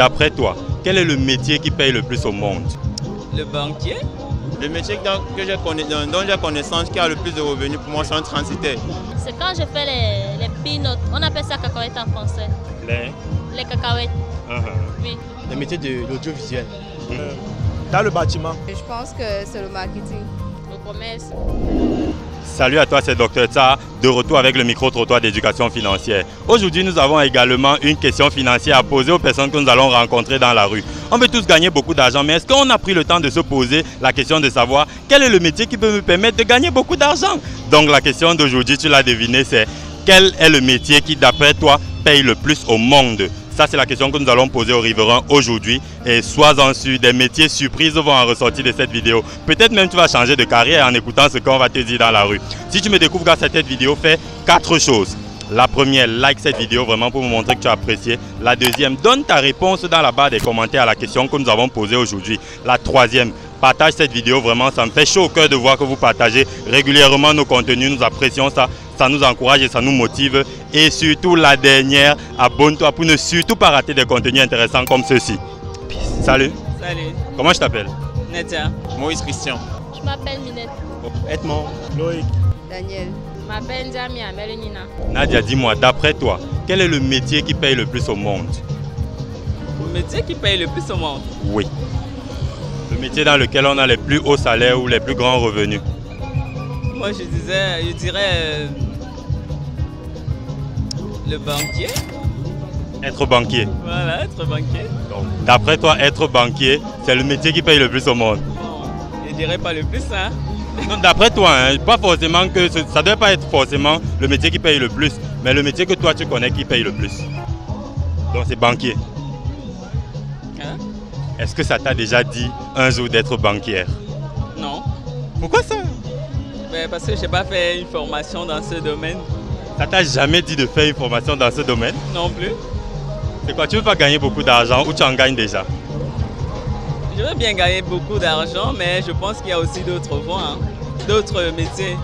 D'après toi, quel est le métier qui paye le plus au monde? Le banquier. Le métier dont j'ai connaissance qui a le plus de revenus pour moi, c'est un transitaire. C'est quand je fais les peanuts. On appelle ça cacahuètes en français. Les cacahuètes. Oui. Le métier de l'audiovisuel. Dans le bâtiment. Je pense que c'est le marketing. Le commerce. Salut à toi, c'est Dr Tsa, de retour avec le micro-trottoir d'éducation financière. Aujourd'hui, nous avons également une question financière à poser aux personnes que nous allons rencontrer dans la rue. On veut tous gagner beaucoup d'argent, mais est-ce qu'on a pris le temps de se poser la question de savoir quel est le métier qui peut me permettre de gagner beaucoup d'argent? Donc la question d'aujourd'hui, tu l'as deviné, c'est quel est le métier qui, d'après toi, paye le plus au monde? Ça, c'est la question que nous allons poser aux riverains aujourd'hui. Et sois-en sûr, des métiers surprises vont en ressortir de cette vidéo. Peut-être même tu vas changer de carrière en écoutant ce qu'on va te dire dans la rue. Si tu me découvres grâce à cette vidéo, fais 4 choses. La première, like cette vidéo vraiment pour me montrer que tu as apprécié. La deuxième, donne ta réponse dans la barre des commentaires à la question que nous avons posée aujourd'hui. La troisième, partage cette vidéo, vraiment ça me fait chaud au cœur de voir que vous partagez régulièrement nos contenus, nous apprécions ça, ça nous encourage et ça nous motive. Et surtout la dernière, abonne-toi pour ne surtout pas rater des contenus intéressants comme ceux-ci. Salut. Salut. Comment je t'appelle? Netia. Moïse Christian. Je m'appelle Minette. Edmond. Loïc. Daniel. Je m'appelle Jamia Melenina. Nadia, dis-moi, d'après toi, quel est le métier qui paye le plus au monde? Le métier qui paye le plus au monde? Oui. Le métier dans lequel on a les plus hauts salaires ou les plus grands revenus? Moi, je dirais le banquier. Être banquier. Voilà, être banquier. Donc, d'après toi, être banquier, c'est le métier qui paye le plus au monde? Bon, je dirais pas le plus, hein. D'après toi, hein, pas forcément que ça ne doit pas être forcément le métier qui paye le plus, mais le métier que toi tu connais qui paye le plus. Donc c'est banquier. Hein? Est-ce que ça t'a déjà dit un jour d'être banquière? Non. Pourquoi ça? Mais parce que je n'ai pas fait une formation dans ce domaine. Ça t'a jamais dit de faire une formation dans ce domaine? Non plus. C'est quoi, tu veux pas gagner beaucoup d'argent ou tu en gagnes déjà? Je veux bien gagner beaucoup d'argent, mais je pense qu'il y a aussi d'autres voies, hein, d'autres métiers.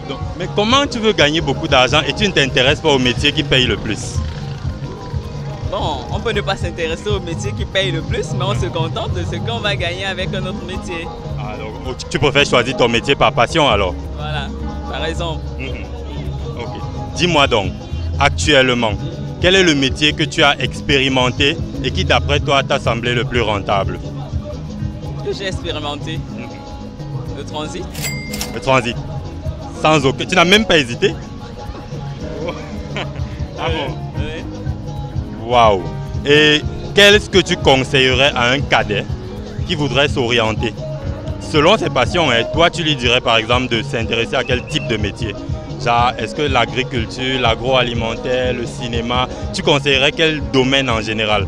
Donc, mais comment tu veux gagner beaucoup d'argent et tu ne t'intéresses pas au métier qui paye le plus? Bon, on peut ne pas s'intéresser au métier qui paye le plus, mais on se contente de ce qu'on va gagner avec un autre métier. Alors, tu préfères choisir ton métier par passion alors? Voilà, par raison. Ok. Dis-moi donc, actuellement, quel est le métier que tu as expérimenté et qui d'après toi t'a semblé le plus rentable? Que j'ai expérimenté? Le transit. Le transit. Sans aucun... Tu n'as même pas hésité? Ah bon? Oui. Waouh! Et qu'est-ce que tu conseillerais à un cadet qui voudrait s'orienter? Selon ses passions, hein, toi tu lui dirais par exemple de s'intéresser à quel type de métier? Genre, est-ce que l'agriculture, l'agroalimentaire, le cinéma, tu conseillerais quel domaine en général?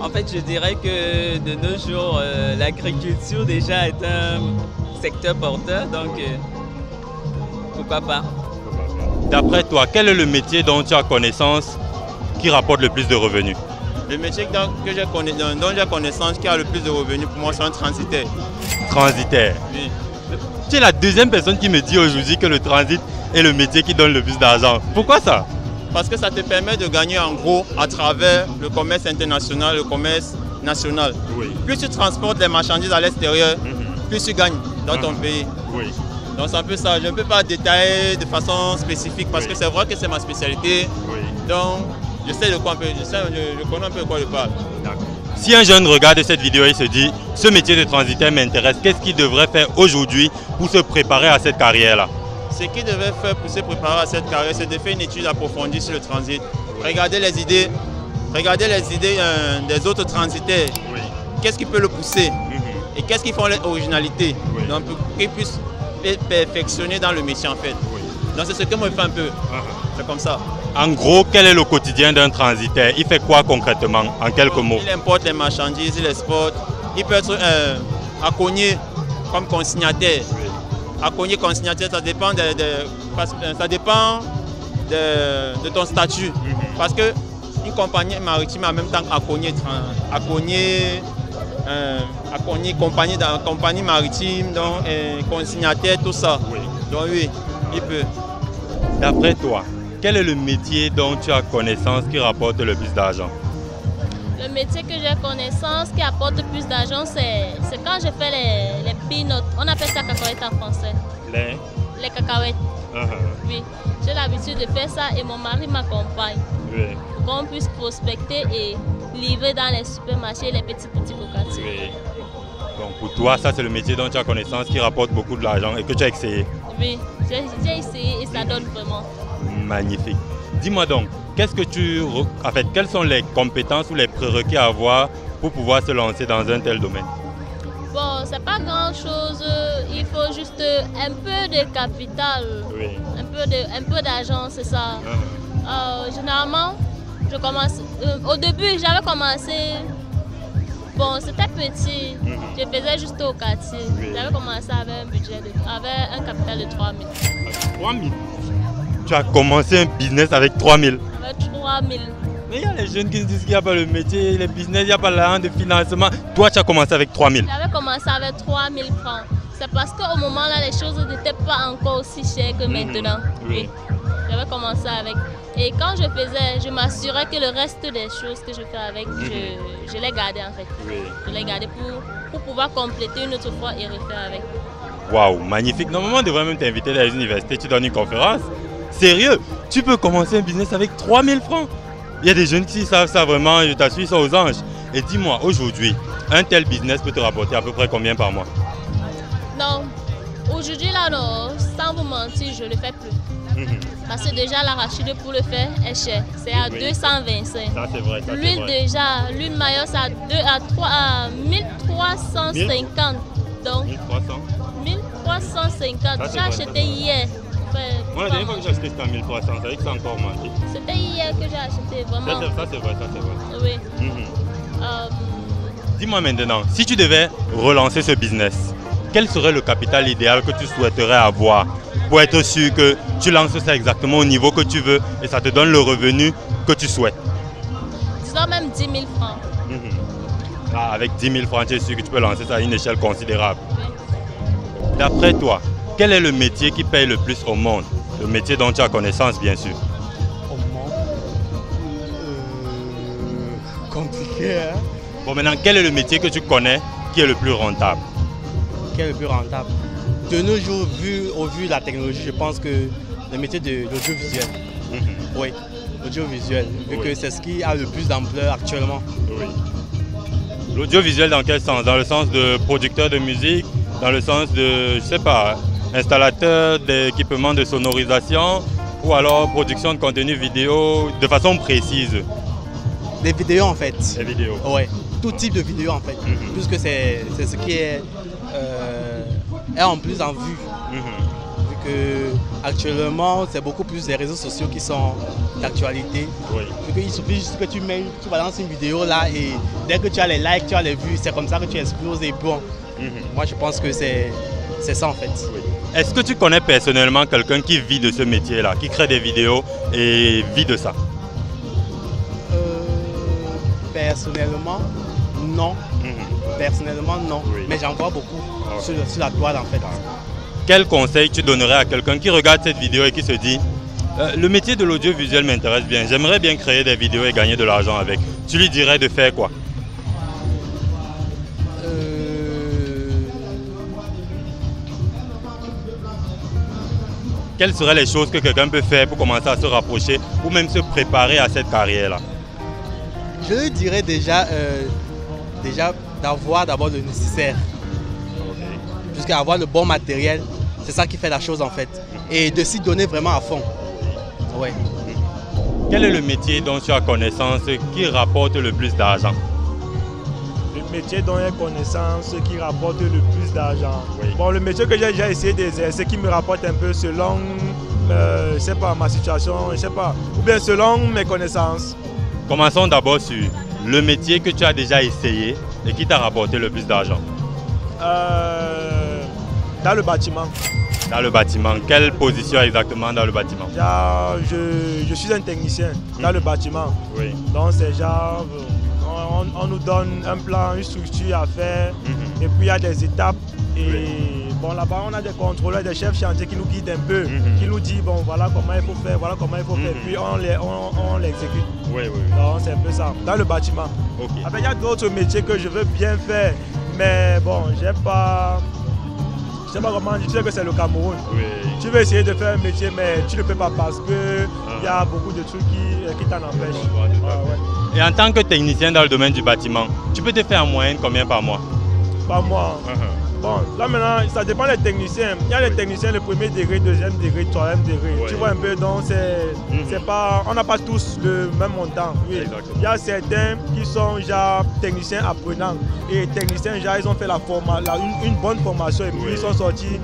En fait, je dirais que de nos jours, l'agriculture déjà est un secteur porteur, donc pourquoi pas? D'après toi, quel est le métier dont tu as connaissance qui rapporte le plus de revenus? Le métier dont j'ai connaissance qui a le plus de revenus pour moi, c'est un transitaire. Transitaire. Oui. Tu es la deuxième personne qui me dit aujourd'hui que le transit est le métier qui donne le plus d'argent. Pourquoi ça? Parce que ça te permet de gagner en gros à travers le commerce international, le commerce national. Oui. Plus tu transportes les marchandises à l'extérieur, plus tu gagnes dans ton pays. Oui. Donc c'est un peu ça. Je ne peux pas détailler de façon spécifique parce que c'est vrai que c'est ma spécialité. Oui. Donc je sais de quoi un peu, je connais un peu de quoi je parle. Si un jeune regarde cette vidéo et se dit « ce métier de transitaire m'intéresse », qu'est-ce qu'il devrait faire aujourd'hui pour se préparer à cette carrière-là? Ce qu'il devait faire pour se préparer à cette carrière, c'est de faire une étude approfondie sur le transit. Regarder les idées des autres transitaires. Oui. Qu'est-ce qui peut le pousser et qu'est-ce qui font l'originalité. Oui. Donc pour qu'il puisse perfectionner dans le métier en fait. Oui. Donc c'est ce que moi je fais un peu. C'est comme ça. En gros, quel est le quotidien d'un transitaire? Il fait quoi concrètement, en quelques mots? Il importe les marchandises, il exporte. Il peut être accompagné comme consignataire. Accompagné consignataire, ça dépend de ton statut. Parce qu'une compagnie maritime a en même temps compagnie maritime, donc consignataire, tout ça. Oui. Donc oui, il peut. D'après toi, quel est le métier dont tu as connaissance qui rapporte le plus d'argent? Le Le métier que j'ai connaissance qui apporte plus d'argent, c'est quand je fais les peanuts. On appelle ça cacahuètes en français. Les cacahuètes. Oui, j'ai l'habitude de faire ça et mon mari m'accompagne. Oui. Pour qu'on puisse prospecter et livrer dans les supermarchés les petites boutiques au quartier. Oui. Donc pour toi, ça c'est le métier dont tu as connaissance qui rapporte beaucoup de l'argent et que tu as essayé. Oui, j'ai essayé et ça donne vraiment. Magnifique. Dis-moi donc, quelles sont les compétences ou les prérequis à avoir pour pouvoir se lancer dans un tel domaine? Bon, c'est pas grand chose, il faut juste un peu de capital, oui. un peu d'argent, c'est ça. Généralement, je commence, au début j'avais commencé, bon c'était petit, je faisais juste au quartier. Oui. J'avais commencé avec un budget, avec un capital de 3 000. 3 000? Tu as commencé un business avec 3 000? Avec 3 000. Mais il y a les jeunes qui se disent qu'il n'y a pas le métier, les business, il n'y a pas l'argent de financement. Toi, tu as commencé avec 3 000? J'avais commencé avec 3 000 francs. C'est parce qu'au moment là, les choses n'étaient pas encore aussi chères que maintenant. Oui. J'avais commencé avec. Et quand je faisais, je m'assurais que le reste des choses que je fais avec, je les gardais en fait. Oui. Je les gardais pour pouvoir compléter une autre fois et refaire avec. Waouh, magnifique. Normalement, on devrait même t'inviter dans les universités, tu donnes une conférence. Sérieux, tu peux commencer un business avec 3 000 francs? Il y a des jeunes qui savent ça vraiment, je t'assure, ils sont aux anges. Et dis-moi, aujourd'hui, un tel business peut te rapporter à peu près combien par mois? Non, aujourd'hui, là, non, sans vous mentir, je ne le fais plus. Parce que déjà, l'arachide pour le faire est cher. C'est à 225. Ça, c'est vrai. L'huile, déjà, l'huile maillot, c'est à 1350. Donc, 1300? 1350. J'ai acheté hier. Moi, la dernière fois que j'ai acheté, c'était en 1300. Ça veut dire que c'est encore manqué. C'était hier que j'ai acheté, vraiment. Ça, c'est vrai. Oui. Dis-moi maintenant, si tu devais relancer ce business, quel serait le capital idéal que tu souhaiterais avoir pour être sûr que tu lances ça exactement au niveau que tu veux et ça te donne le revenu que tu souhaites? Disons même 10 000 francs. Avec 10 000 francs, tu es sûr que tu peux lancer ça à une échelle considérable. Oui. D'après toi, quel est le métier qui paye le plus au monde? Le métier dont tu as connaissance, bien sûr. Au monde? Compliqué, hein? Bon, maintenant, quel est le métier que tu connais qui est le plus rentable? Qui est le plus rentable? De nos jours, au vu de la technologie, je pense que le métier de l'audiovisuel. Oui, l'audiovisuel, vu que c'est ce qui a le plus d'ampleur actuellement. Oui. L'audiovisuel dans quel sens? Dans le sens de producteur de musique? Dans le sens de, je sais pas, installateur d'équipements de sonorisation ou alors production de contenu vidéo de façon précise? Des vidéos en fait. Des vidéos? Oui, tout type de vidéos en fait. Puisque c'est ce qui est en plus en vue. Vu que actuellement, c'est beaucoup plus les réseaux sociaux qui sont d'actualité. Oui. Il suffit juste que tu balances une vidéo là et dès que tu as les likes, tu as les vues, c'est comme ça que tu exploses et bon. Moi, je pense que c'est ça en fait. Oui. Est-ce que tu connais personnellement quelqu'un qui vit de ce métier-là, qui crée des vidéos et vit de ça? Personnellement, non. Personnellement, non. Oui. Mais j'en vois beaucoup sur la toile en fait. Quel conseil tu donnerais à quelqu'un qui regarde cette vidéo et qui se dit le métier de l'audiovisuel m'intéresse bien, j'aimerais bien créer des vidéos et gagner de l'argent avec. Tu lui dirais de faire quoi? Quelles seraient les choses que quelqu'un peut faire pour commencer à se rapprocher ou même se préparer à cette carrière-là? Je lui dirais déjà d'avoir d'abord le nécessaire. Jusqu'à avoir le bon matériel, c'est ça qui fait la chose en fait. Et de s'y donner vraiment à fond. Ouais. Quel est le métier dont tu as connaissance qui rapporte le plus d'argent? Le métier dont j'ai connaissance qui rapporte le plus d'argent. Oui. Bon, le métier que j'ai déjà essayé d'exercer qui me rapporte un peu selon, je sais pas, ma situation, je sais pas, ou bien selon mes connaissances. Commençons d'abord sur le métier que tu as déjà essayé et qui t'a rapporté le plus d'argent. Dans le bâtiment. Dans le bâtiment. Quelle position exactement dans le bâtiment? Je suis un technicien dans le bâtiment. Oui. Donc c'est genre, on nous donne un plan, une structure à faire, et puis il y a des étapes. Et Bon, là-bas, on a des contrôleurs, des chefs chantiers qui nous guident un peu, qui nous disent, bon, voilà comment il faut faire, voilà comment il faut faire, puis on l'exécute. Oui. Donc, c'est un peu ça, dans le bâtiment. Okay. Après, il y a d'autres métiers que je veux bien faire, mais bon, je sais pas comment, tu sais que c'est le Cameroun. Oui. Tu veux essayer de faire un métier, mais tu ne peux pas parce que il y a beaucoup de trucs qui t'en empêchent. Et en tant que technicien dans le domaine du bâtiment, tu peux te faire en moyenne combien par mois? Par mois. Bon, là maintenant, ça dépend des techniciens. Il y a les techniciens de premier degré, deuxième degré, troisième degré. Tu vois un peu, donc c'est pas, on n'a pas tous le même montant. Oui. Il y a certains qui sont genre techniciens apprenants et techniciens genre ils ont fait une bonne formation et puis ils sont sortis.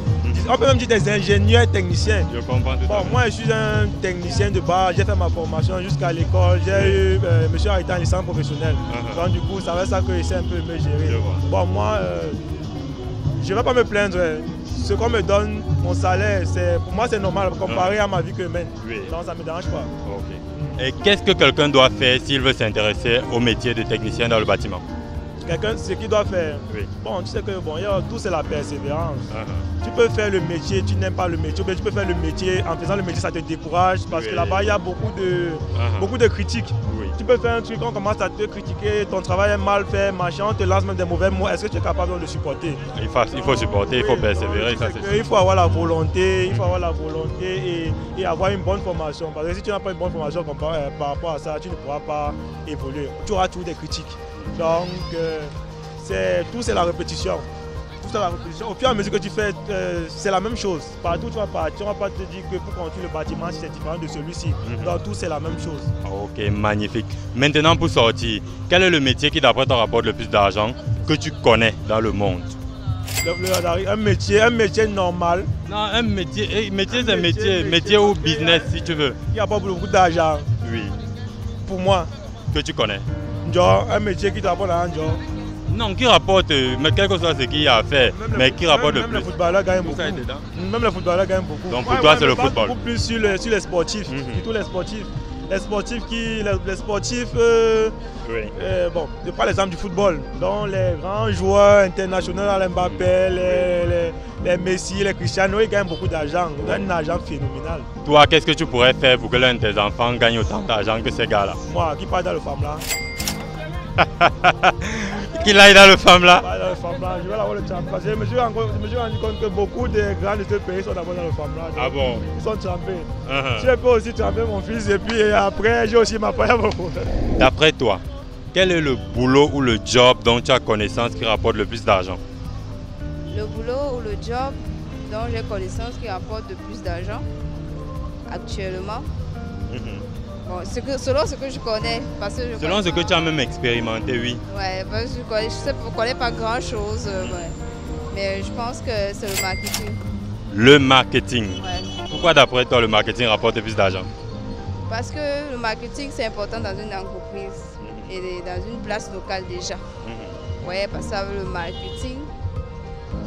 On peut même dire des ingénieurs techniciens. Je comprends tout à fait. Moi je suis un technicien de base, j'ai fait ma formation jusqu'à l'école, j'ai eu monsieur a été en licence professionnelle. Donc du coup ça va ça que j'essaie un peu de me gérer. Bon moi je ne vais pas me plaindre. Ce qu'on me donne, mon salaire, pour moi c'est normal comparé à ma vie que je mène. Donc ça ne me dérange pas. Et qu'est-ce que quelqu'un doit faire s'il veut s'intéresser au métier de technicien dans le bâtiment? Quelqu'un, ce qu'il doit faire. Bon, tu sais que bon, tout c'est la persévérance. Tu peux faire le métier, tu n'aimes pas le métier, mais tu peux faire le métier, en faisant le métier ça te décourage parce que là-bas il y a beaucoup de critiques. Tu peux faire un truc, on commence à te critiquer, ton travail est mal fait, machin, on te lance même des mauvais mots, est-ce que tu es capable de le supporter? Il faut supporter, il faut persévérer. Il faut avoir la volonté, et avoir une bonne formation. Parce que si tu n'as pas une bonne formation par rapport à ça, tu ne pourras pas évoluer. Tu auras toujours des critiques. Donc, tout c'est la répétition. Au fur et à mesure que tu fais, c'est la même chose. Partout tu vas partir, on ne va pas te dire que pour construire le bâtiment, c'est différent de celui-ci. Donc tout c'est la même chose. Ok, magnifique. Maintenant pour sortir, quel est le métier qui d'après toi rapporte le plus d'argent que tu connais dans le monde? Un métier normal. Non, un métier, c'est métier ou business si tu veux. Il n'y a pas beaucoup d'argent. Oui. Pour moi. Que tu connais? Genre, un métier qui t'apporte l'argent. Non, qui rapporte, mais quel que soit ce qu'il y a à faire, mais qui rapporte le plus. Même les footballeurs gagnent beaucoup. Même les footballeurs gagnent beaucoup. Donc pour toi, c'est le football. Beaucoup plus sur les sportifs, surtout les sportifs. Les sportifs bon, je prends l'exemple du football. Donc les grands joueurs internationaux, les Mbappé, les Messi, les Cristiano, ils gagnent beaucoup d'argent. Ils ont un argent phénoménal. Toi, qu'est-ce que tu pourrais faire pour que l'un de tes enfants gagne autant d'argent que ces gars-là? Moi, qui part dans le FAMLA. Qu'il aille dans le FAMLA. Je vais l'avoir le champion. Je me suis rendu compte que beaucoup de grands de ce pays sont d'abord dans le FAMLA. Ah bon? Ils sont trempés. Je peux aussi tremper mon fils et puis après j'ai aussi ma part. D'après toi, quel est le boulot ou le job dont tu as connaissance qui rapporte le plus d'argent? Le boulot ou le job dont j'ai connaissance qui rapporte le plus d'argent actuellement. Bon, selon ce que je connais. Selon ce que tu as même expérimenté, oui. Ouais, parce que je ne connais pas grand-chose. Mais je pense que c'est le marketing. Le marketing? Ouais. Pourquoi d'après toi le marketing rapporte plus d'argent? Parce que le marketing c'est important dans une entreprise et dans une place locale déjà. Ouais, parce que le marketing,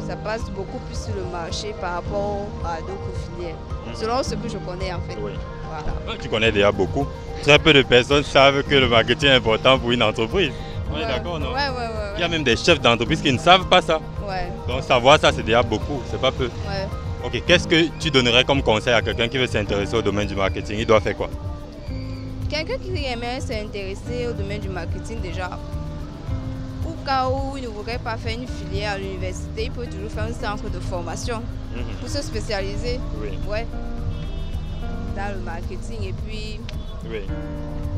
ça passe beaucoup plus sur le marché par rapport à d'autres filières. Selon ce que je connais en fait. Oui. Voilà. Tu connais déjà beaucoup. Très peu de personnes savent que le marketing est important pour une entreprise. On est d'accord, non? Ouais. Il y a même des chefs d'entreprise qui ne savent pas ça. Ouais. Donc savoir ça, c'est déjà beaucoup, c'est pas peu. Ouais. Ok, qu'est-ce que tu donnerais comme conseil à quelqu'un qui veut s'intéresser au domaine du marketing? Il doit faire quoi? Quelqu'un qui aimerait s'intéresser au domaine du marketing déjà, au cas où il ne voudrait pas faire une filière à l'université, il peut toujours faire un centre de formation pour se spécialiser. Ouais. Dans le marketing et puis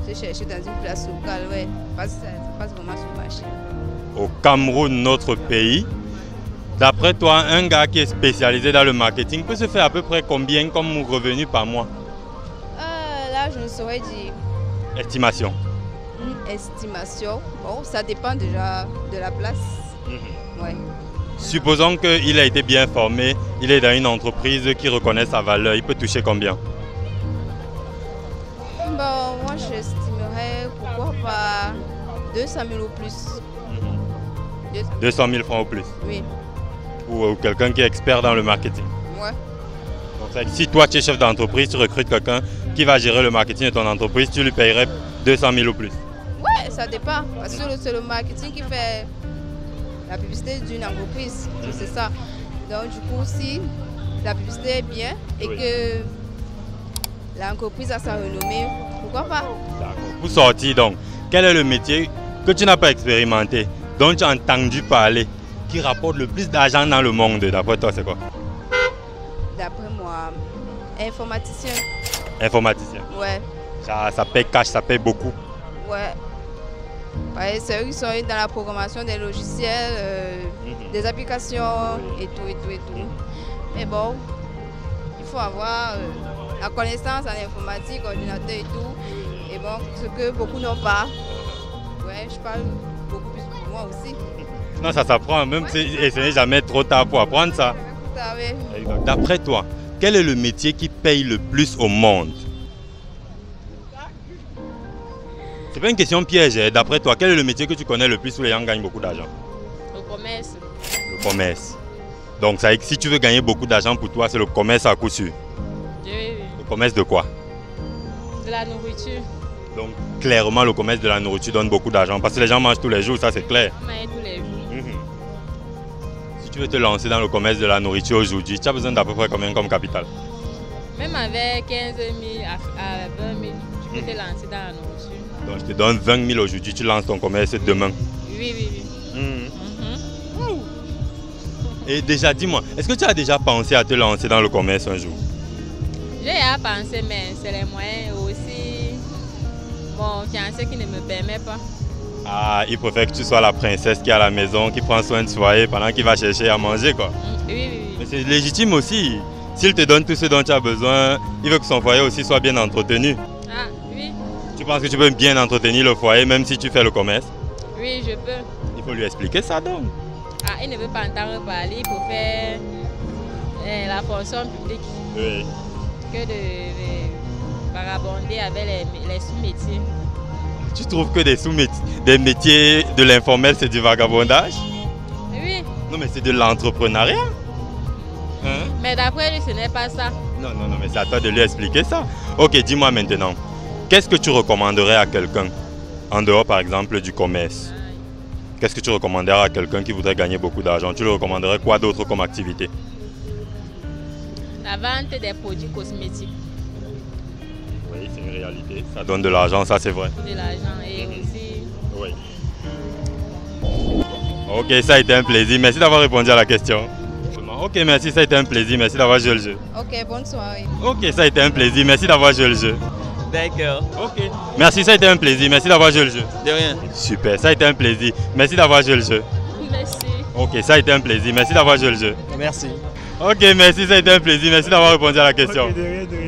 se chercher dans une place locale, parce que ça passe vraiment sur le marché. Au Cameroun, notre pays, d'après toi, un gars qui est spécialisé dans le marketing peut se faire à peu près combien comme revenu par mois? Là, je ne saurais dire. Estimation. Une estimation, bon, ça dépend déjà de la place. Ouais. Supposons qu'il a été bien formé, il est dans une entreprise qui reconnaît sa valeur, il peut toucher combien? Bon, moi j'estimerais pourquoi pas 200 000 ou plus. 200 000 francs ou plus? Oui. Ou quelqu'un qui est expert dans le marketing? Ouais. Donc si toi tu es chef d'entreprise, tu recrutes quelqu'un qui va gérer le marketing de ton entreprise, tu lui payerais 200 000 ou plus? Ouais, ça dépend. Parce que c'est le marketing qui fait la publicité d'une entreprise. C'est ça. Donc du coup, si la publicité est bien et que l'entreprise a sa renommée, pourquoi pas? D'accord. Pour sortir donc, quel est le métier que tu n'as pas expérimenté, dont tu as entendu parler, qui rapporte le plus d'argent dans le monde? D'après toi, c'est quoi? D'après moi, informaticien. Informaticien. Ouais. Ça paye cash, ça paye beaucoup. Ouais. Ouais, c'est eux qui sont dans la programmation des logiciels, des applications et tout. Mais bon, il faut avoir la connaissance en informatique, ordinateur et tout. Et bon, ce que beaucoup n'ont pas. Ouais, je parle beaucoup plus pour moi aussi. Non, ça s'apprend, même si ce n'est jamais trop tard pour apprendre ça. D'après toi, quel est le métier qui paye le plus au monde? C'est pas une question piège. D'après toi, quel est le métier que tu connais le plus où les gens gagnent beaucoup d'argent? Le commerce. Le commerce. Donc, ça, si tu veux gagner beaucoup d'argent pour toi, c'est le commerce à coup sûr. Oui. Le commerce de quoi? De la nourriture. Donc, clairement, le commerce de la nourriture donne beaucoup d'argent parce que les gens mangent tous les jours, ça c'est clair. Mais tous les jours. Si tu veux te lancer dans le commerce de la nourriture aujourd'hui, tu as besoin d'à peu près combien comme capital? Même avec 15 000 à 20 000, tu peux te lancer dans la nourriture. Donc, je te donne 20 000 aujourd'hui, tu lances ton commerce demain. Oui. Et déjà, dis-moi, est-ce que tu as déjà pensé à te lancer dans le commerce un jour? J'ai à penser, mais c'est les moyens aussi. Mon fiancé qui ne me permet pas. Ah, il préfère que tu sois la princesse qui est à la maison, qui prend soin du foyer pendant qu'il va chercher à manger, quoi. Oui. Mais c'est légitime aussi. S'il te donne tout ce dont tu as besoin, il veut que son foyer aussi soit bien entretenu. Ah, oui. Tu penses que tu peux bien entretenir le foyer même si tu fais le commerce? Oui, je peux. Il faut lui expliquer ça donc. Ah, il ne veut pas entendre parler pour faire la fonction publique. Oui. Que de vagabonder avec les sous-métiers. Tu trouves que des métiers de l'informel, c'est du vagabondage? Oui. Non, mais c'est de l'entrepreneuriat. Hein? Mais d'après lui, ce n'est pas ça. Non, mais c'est à toi de lui expliquer ça. Ok, dis-moi maintenant, qu'est-ce que tu recommanderais à quelqu'un, en dehors par exemple du commerce? Qu'est-ce que tu recommanderais à quelqu'un qui voudrait gagner beaucoup d'argent? Tu lui recommanderais quoi d'autre comme activité? La vente des produits cosmétiques. Oui, c'est une réalité. Ça donne de l'argent, ça c'est vrai. De l'argent et aussi... Oui. Ok, ça a été un plaisir. Merci d'avoir répondu à la question. Ok, merci, ça a été un plaisir. Merci d'avoir joué le jeu. Ok, bonne soirée. Ok, ça a été un plaisir. Merci d'avoir joué le jeu. D'accord. Ok. Merci, ça a été un plaisir. Merci d'avoir joué le jeu. De rien. Super, ça a été un plaisir. Merci d'avoir joué le jeu. Merci. Ok, ça a été un plaisir. Merci d'avoir joué le jeu. Merci. Ok, merci, ça a été un plaisir. Merci d'avoir répondu à la question. Ok, de rien.